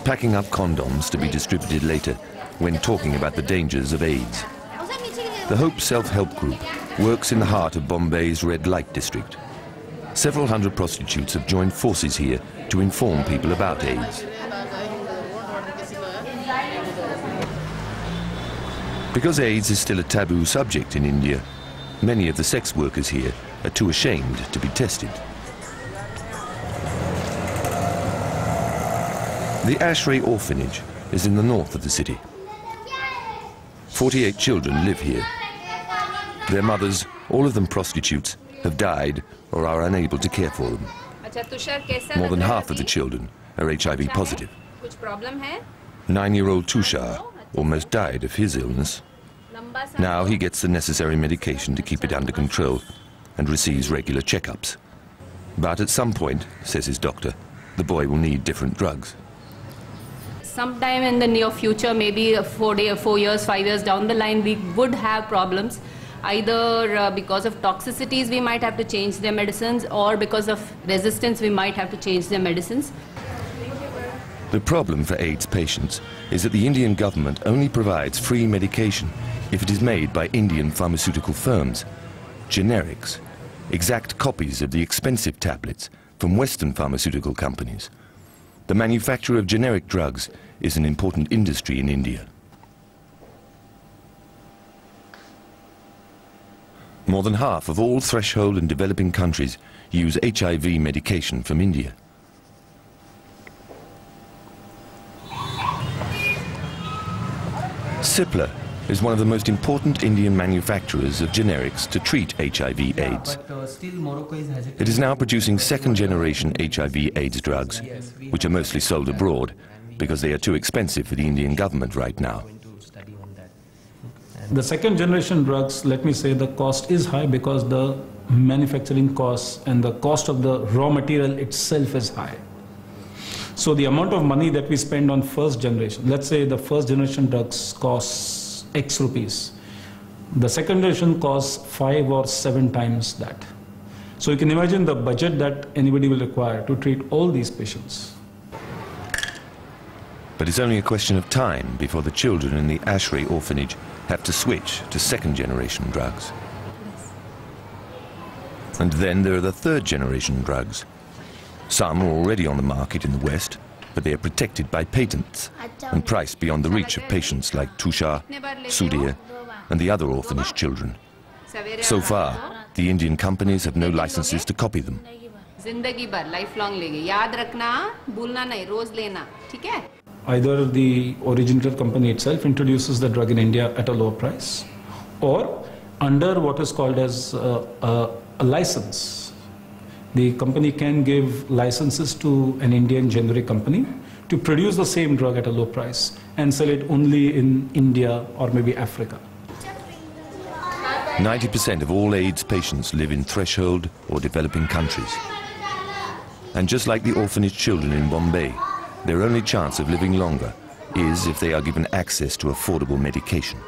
packing up condoms to be distributed later when talking about the dangers of AIDS. The Hope Self-Help Group works in the heart of Bombay's red light district. Several hundred prostitutes have joined forces here to inform people about AIDS. Because AIDS is still a taboo subject in India, many of the sex workers here are too ashamed to be tested. The Ashray Orphanage is in the north of the city. 48 children live here. Their mothers, all of them prostitutes, have died or are unable to care for them. More than half of the children are HIV positive. 9-year-old Tushar almost died of his illness. Now he gets the necessary medication to keep it under control and receives regular checkups. But at some point, says his doctor, the boy will need different drugs. Sometime in the near future, maybe 4 years, 5 years down the line, we would have problems. Either because of toxicities, we might have to change their medicines, or because of resistance, we might have to change their medicines. The problem for AIDS patients is that the Indian government only provides free medication if it is made by Indian pharmaceutical firms, generics, exact copies of the expensive tablets from Western pharmaceutical companies. The manufacture of generic drugs is an important industry in India. More than half of all threshold and developing countries use HIV medication from India. Cipla is one of the most important Indian manufacturers of generics to treat HIV/AIDS. It is now producing second-generation HIV/AIDS drugs, which are mostly sold abroad because they are too expensive for the Indian government right now. The second-generation drugs, let me say, the cost is high because the manufacturing costs and the cost of the raw material itself is high. So the amount of money that we spend on first generation, let's say the first generation drugs costs X rupees. The second generation costs 5 or 7 times that. So you can imagine the budget that anybody will require to treat all these patients. But it's only a question of time before the children in the Ashray Orphanage have to switch to second-generation drugs. And then there are the third-generation drugs. Some are already on the market in the West, but they are protected by patents and priced beyond the reach of patients like Tushar, Sudhir, and the other orphanage children. So far, the Indian companies have no licenses to copy them. Either the originator company itself introduces the drug in India at a low price, or under what is called as a license. The company can give licenses to an Indian generic company to produce the same drug at a low price and sell it only in India or maybe Africa. 90% of all AIDS patients live in threshold or developing countries. And just like the orphanage children in Bombay, their only chance of living longer is if they are given access to affordable medication.